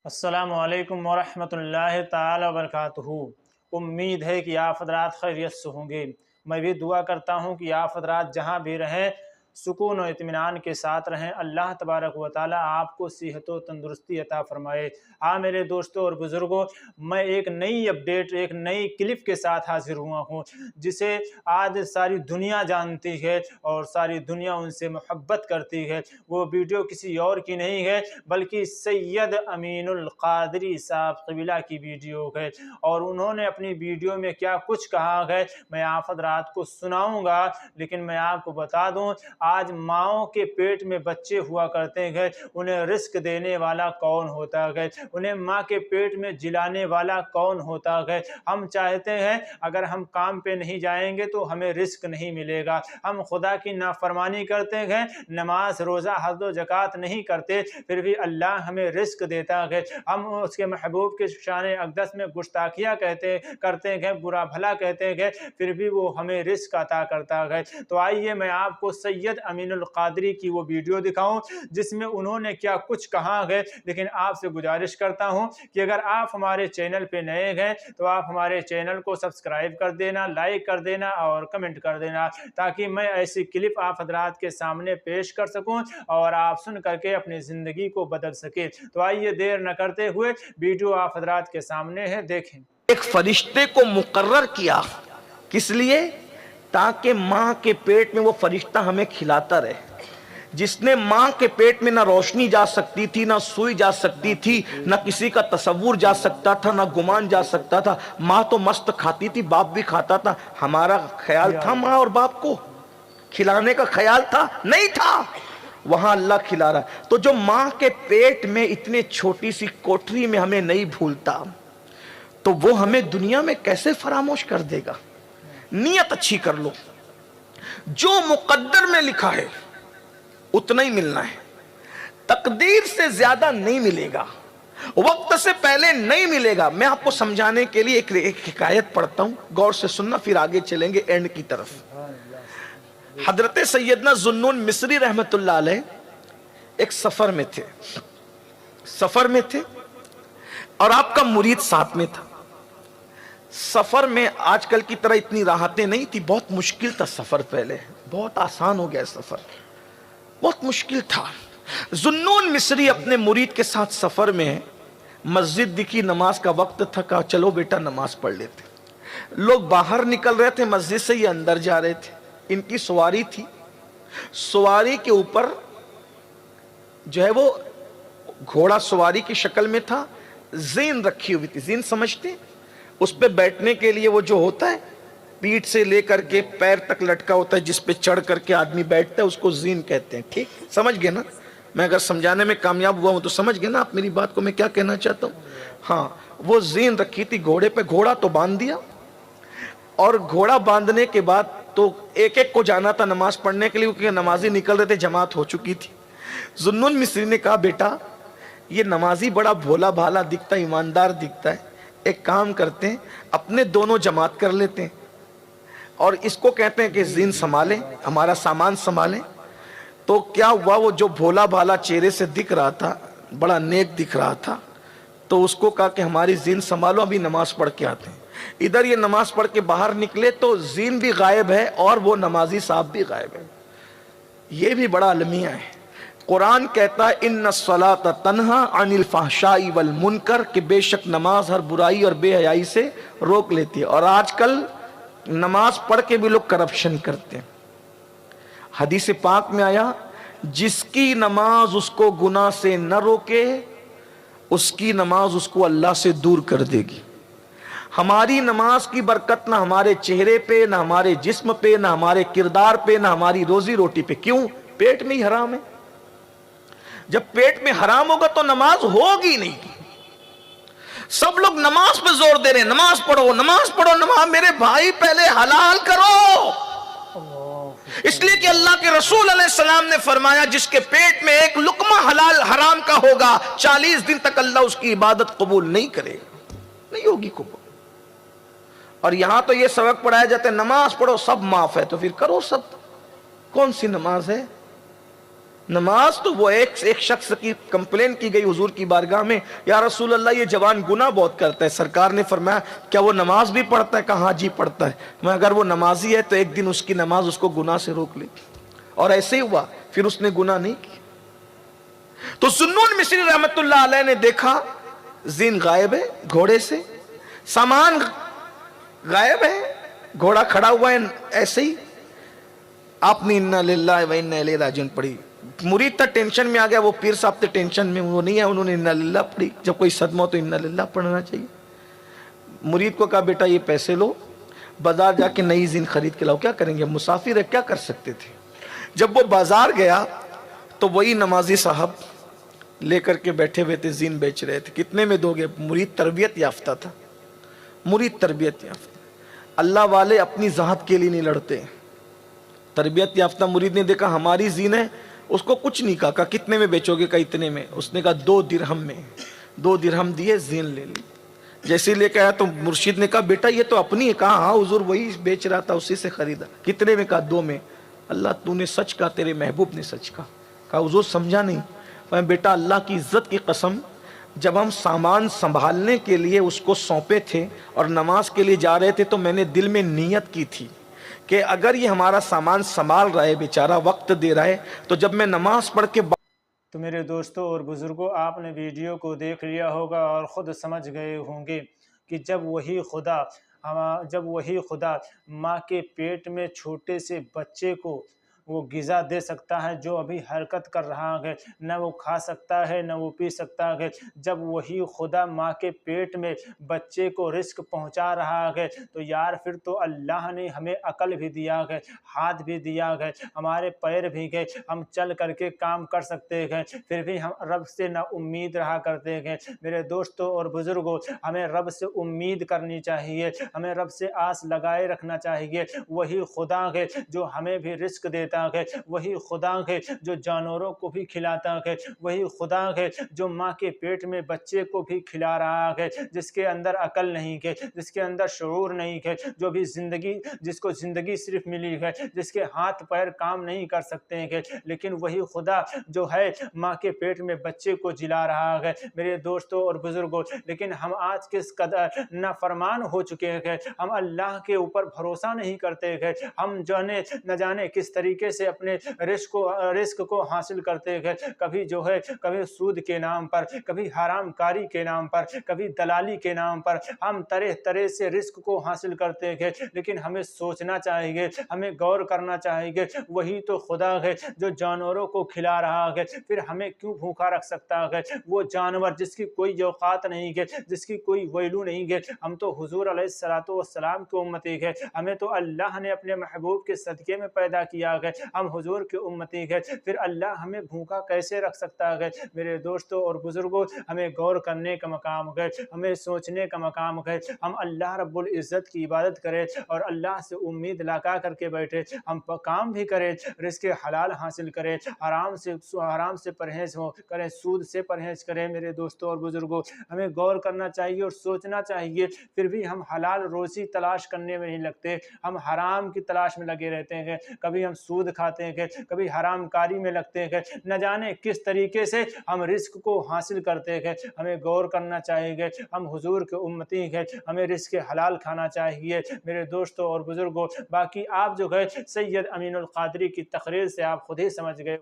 अस्सलामु अलैकुम वरहमतुल्लाहि ताला वबरकातुहू। उम्मीद है कि आप हज़रात खैरियत से होंगे। मैं भी दुआ करता हूँ कि आप हज़रात जहाँ भी रहें सुकून और इत्मीनान के साथ रहें। अल्लाह तबारक व ताला आपको सेहत व तंदुरुस्ती अता फरमाए। हाँ मेरे दोस्तों और बुज़ुर्गों, मैं एक नई अपडेट, एक नई क्लिप के साथ हाजिर हुआ हूँ जिसे आज सारी दुनिया जानती है और सारी दुनिया उनसे मोहब्बत करती है। वो वीडियो किसी और की नहीं है बल्कि सैयद अमीनुल क़ादरी साहब क़िबला की वीडियो है। और उन्होंने अपनी वीडियो में क्या कुछ कहा है मैं आप हज़रात को सुनाऊंगा। लेकिन मैं आपको बता दूं, आज माओं के पेट में बच्चे हुआ करते हैं, उन्हें रिस्क देने वाला कौन होता है, उन्हें माँ के पेट में जिलाने वाला कौन होता है। हम चाहते हैं अगर हम काम पे नहीं जाएंगे तो हमें रिस्क नहीं मिलेगा। हम खुदा की नाफरमानी करते हैं, नमाज रोज़ा हज व ज़कात नहीं करते, फिर भी अल्लाह हमें रिस्क देता है। हम उसके महबूब के शान अक़दस में गुस्ताखियाँ करते हैं, बुरा भला कहते हैं, फिर भी वो हमें रिस्क अता करता है। तो आइए मैं आपको सैयद अमीनुल क़ादरी की वो वीडियो दिखाऊं जिसमें उन्होंने क्या कुछ कहा है। लेकिन आपसे गुजारिश करता हूं कि अगर आप हमारे चैनल पे नए हैं तो आप हमारे चैनल को सब्सक्राइब कर देना, लाइक कर देना और कमेंट कर देना, ताकि मैं ऐसी क्लिप आप हज़रात के सामने पेश कर सकूं और आप सुन करके अपनी ज़िंदगी को बदल सके। तो आइए देर न करते हुए वीडियो आप हज़रात के सामने है, देखें। एक फरिश्ते को मुकर्रर किया, किस लिए? ताकि माँ के पेट में वो फरिश्ता हमें खिलाता रहे। जिसने माँ के पेट में ना रोशनी जा सकती थी, ना सुई जा सकती थी, ना किसी का तसव्वुर जा सकता था, ना गुमान जा सकता था। माँ तो मस्त खाती थी, बाप भी खाता था। हमारा ख्याल था माँ और बाप को खिलाने का? ख्याल था? नहीं था। वहां अल्लाह खिला रहा। तो जो माँ के पेट में इतने छोटी सी कोठरी में हमें नहीं भूलता, तो वो हमें दुनिया में कैसे फरामोश कर देगा? नियत अच्छी कर लो। जो मुकद्दर में लिखा है उतना ही मिलना है, तकदीर से ज्यादा नहीं मिलेगा, वक्त से पहले नहीं मिलेगा। मैं आपको समझाने के लिए एक हिकायत पढ़ता हूं, गौर से सुनना, फिर आगे चलेंगे एंड की तरफ। हजरत सैयदना ज़ुन्नून मिस्री रहमतुल्लाह अलैह एक सफर में थे और आपका मुरीद साथ में था। सफर में आजकल की तरह इतनी राहतें नहीं थी, बहुत मुश्किल था सफर। पहले बहुत आसान हो गया सफर, बहुत मुश्किल था। ज़ुन्नून मिस्री अपने मुरीद के साथ सफर में, मस्जिद दिखी, नमाज का वक्त था, कहा चलो बेटा नमाज पढ़ लेते। लोग बाहर निकल रहे थे मस्जिद से, ये अंदर जा रहे थे। इनकी सवारी थी, सवारी के ऊपर जो है वो घोड़ा सवारी की शक्ल में था, ज़ीन रखी हुई थी। ज़ीन समझते? उस पे बैठने के लिए वो जो होता है, पीठ से लेकर के पैर तक लटका होता है, जिस पे चढ़ करके आदमी बैठता है, उसको ज़ीन कहते हैं। ठीक समझ गए ना? मैं अगर समझाने में कामयाब हुआ हूं तो समझ गए ना आप मेरी बात को, मैं क्या कहना चाहता हूं। हाँ, वो ज़ीन रखी थी घोड़े पे। घोड़ा तो बांध दिया, और घोड़ा बांधने के बाद तो एक एक को जाना था नमाज पढ़ने के लिए, क्योंकि नमाजी निकल रहे थे, जमात हो चुकी थी। ज़ुन्नून मिस्री ने कहा बेटा ये नमाजी बड़ा भोला भाला दिखता है, ईमानदार दिखता है, एक काम करते हैं अपने दोनों जमात कर लेते हैं और इसको कहते हैं कि ज़ीन संभाले, हमारा सामान संभाले। तो क्या हुआ, वो जो भोला भाला चेहरे से दिख रहा था, बड़ा नेक दिख रहा था, तो उसको कहा कि हमारी ज़ीन संभालो, अभी नमाज पढ़ के आते हैं। इधर ये नमाज पढ़ के बाहर निकले तो ज़ीन भी गायब है और वो नमाजी साहब भी गायब है। ये भी बड़ा अलमिया है। कुरान कहता है इन्ना सलात तन्हा अनिल फहशाई वल मुनकर, कि बेशक नमाज हर बुराई और बेहयाई से रोक लेती है। और आजकल नमाज पढ़ के भी लोग करप्शन करते हैं। हदीस पाक में आया, जिसकी नमाज उसको गुनाह से न रोके, उसकी नमाज उसको अल्लाह से दूर कर देगी। हमारी नमाज की बरकत ना हमारे चेहरे पे, ना हमारे जिस्म पे, ना हमारे किरदार पे, ना हमारी रोजी रोटी पे। क्यों? पेट में ही हराम है। जब पेट में हराम होगा तो नमाज होगी नहीं। सब लोग नमाज पे जोर दे रहे हैं, नमाज पढ़ो नमाज पढ़ो नमाज। मेरे भाई पहले हलाल करो, इसलिए कि अल्लाह के रसूल अलैहिस्सलाम ने फरमाया जिसके पेट में एक लुकमा हलाल हराम का होगा 40 दिन तक अल्लाह उसकी इबादत कबूल नहीं करेगा, नहीं होगी कबूल। और यहां तो ये सबक पढ़ाया जाता है नमाज पढ़ो सब माफ है, तो फिर करो सब। कौन सी नमाज है? نماز تو وہ ایک شخص کی کمپلین کی گئی حضور کی بارگاہ میں، یا رسول اللہ یہ جوان گناہ بہت کرتا ہے. سرکار نے فرمایا کیا وہ نماز بھی پڑھتا ہے؟ کہا ہاں جی پڑھتا ہے. میں اگر وہ نمازی ہے تو ایک دن اس کی نماز اس کو گناہ سے روک لے گی. اور ایسے ہی ہوا، پھر اس نے گناہ نہیں کی. تو ذوالنون مصری رحمت اللہ علیہ نے دیکھا زین غائب ہے گھوڑے سے، سامان غائب ہے، گھوڑا کھڑا ہوا ہے ایسے ہی. آپ نے انا للہ و انا الیہ راجعون پڑھی. مرید تھا ٹینشن میں آ گیا، وہ پیر صاحب تھے ٹینشن میں، وہ نہیں ہے، انہوں نے انا للہ پڑھی. جب کوئی صدمہ ہو تو انا للہ پڑھنا چاہیے. مرید کو کہا بیٹا یہ پیسے لو، بازار جا کے نئی زین خرید کے لاؤ. کیا کریں گے، مسافر ہے، کیا کر سکتے تھے. جب وہ بازار گیا تو وہی نمازی صاحب لے کر کے بیٹھے ہوئے تھے، زین بیچ رہے تھے. کتنے میں دو گے؟ مرید تربیت یافتہ تھا، مرید تربیت یافتہ. اللہ والے اپنی ذات کے لیے نہیں لڑتے. تربیت یافتہ مرید نے دیکھا ہماری زین ہے، اس کو کچھ نہیں کہا. کتنے میں بیچو گے؟ کہا اتنے میں. اس نے کہا 2 درہم میں. 2 درہم دیے، زین لے لی. جیسے لے کے آیا تو مرشید نے کہا بیٹا یہ تو اپنی ہے. کہا ہاں حضور وہی بیچ رہا تھا، اسی سے خریدا. کتنے میں؟ کہا 2 میں. اللہ تو نے سچ کہا، تیرے محبوب نے سچ کہا. کہا حضور سمجھا نہیں. میں بیٹا اللہ کی عزت کی قسم، جب ہم سامان سنبھالنے کے لیے اس کو سونپے تھے اور نماز کے لیے جا رہے تھے تو میں نے دل میں نیت کی تھی کہ اگر یہ ہمارا سامان سنبھال رہا ہے، بیچارہ وقت دے رہا ہے، تو جب میں نماز پڑھ کے تو میرے دوستوں اور بزرگوں، آپ نے ویڈیو کو دیکھ لیا ہوگا اور خود سمجھ گئے ہوں گے کہ جب وہی خدا ماں کے پیٹ میں چھوٹے سے بچے کو وہ غذا دے سکتا ہے جو ابھی حرکت کر رہا ہے، نہ وہ کھا سکتا ہے نہ وہ پی سکتا ہے، جب وہی خدا ماں کے پیٹ میں بچے کو رزق پہنچا رہا ہے، تو یار پھر تو اللہ نے ہمیں عقل بھی دیا ہے، ہاتھ بھی دیا ہے، ہمارے پیر بھی گئے، ہم چل کر کے کام کر سکتے ہیں، پھر بھی ہم رب سے نا امید رہا کرتے ہیں. میرے دوستوں اور بزرگوں، ہمیں رب سے امید کرنی چاہیے، ہمیں رب سے آس لگائے رکھنا چاہیے. وہی خدا ہے جو ہمیں بھی رزق دیتا ہے، وہی خدا ہے جو جانوروں کو بھی کھلاتا ہے، وہی خدا ہے جو ماں کے پیٹ میں بچے کو بھی کھلا رہا ہے، جس کے اندر عقل نہیں ہے، جس کے اندر شعور نہیں ہے، جس کو زندگی صرف ملی ہے، جس کے ہاتھ پیر کام نہیں کر سکتے ہیں، لیکن وہی خدا جو ہے ماں کے پیٹ میں بچے کو جلا رہا ہے. میرے دوستوں اور بزرگوں، لیکن ہم آج کس قدر نافرمان ہو چکے ہیں، ہم اللہ کے اوپر بھروسہ نہیں کرتے ہیں. ہم نہ جانے کس طریقے سے اپنے رزق کو حاصل کرتے ہیں، کبھی سود کے نام پر، کبھی حرام کاری کے نام پر، کبھی دلالی کے نام پر ہم طرح طرح سے رزق کو حاصل کرتے ہیں. لیکن ہمیں سوچنا چاہیے، ہمیں غور کرنا چاہیے، وہی تو خدا ہے جو جانوروں کو کھلا رہا ہے، پھر ہمیں کیوں بھوکا رکھ سکتا ہے؟ وہ جانور جس کی کوئی اوقات نہیں ہے، جس کی کوئی ویلو نہیں ہے. ہم تو حضور علیہ الصلوۃ والسلام کی امتی ہے، ہمیں تو اللہ نے اپنے محبوب کے صدقے میں پیدا کیا ہے، ہم حضور کی امتی ہے، پھر اللہ ہمیں بھوکا کیسے رکھ سکتا ہے؟ میرے دوستوں اور بزرگوں، ہمیں غور کرنے کا مقام ہے، ہمیں سوچنے کا مقام ہے. ہم اللہ رب العزت کی عبادت کریں اور اللہ سے امید لگا کر کے بیٹھے، ہم کام بھی کریں، رزق حلال حاصل کریں، حرام سے پرہیز کریں، سود سے پرہیز کریں. میرے دوستوں اور بزرگوں، ہمیں غور کرنا چاہیے اور سوچنا چاہیے. پھر بھی ہم حلال روزی تلاش کرنے میں نہیں لگتے، ہم حرام کی تلاش میں لگے رہتے ہیں. کبھی ہم سود کھاتے ہیں، کبھی حرام کاری میں لگتے ہیں، نہ جانے کس طریقے سے ہم رزق کو حاصل کرتے ہیں. ہمیں غور کرنا چاہیے، ہم حضور کے امتی ہیں، ہمیں رزق حلال کھانا چاہیے. میرے دوستوں اور بزرگوں، باقی آپ جو ہے سید امین القادری کی تقریر سے آپ خود ہی سمجھ گئے.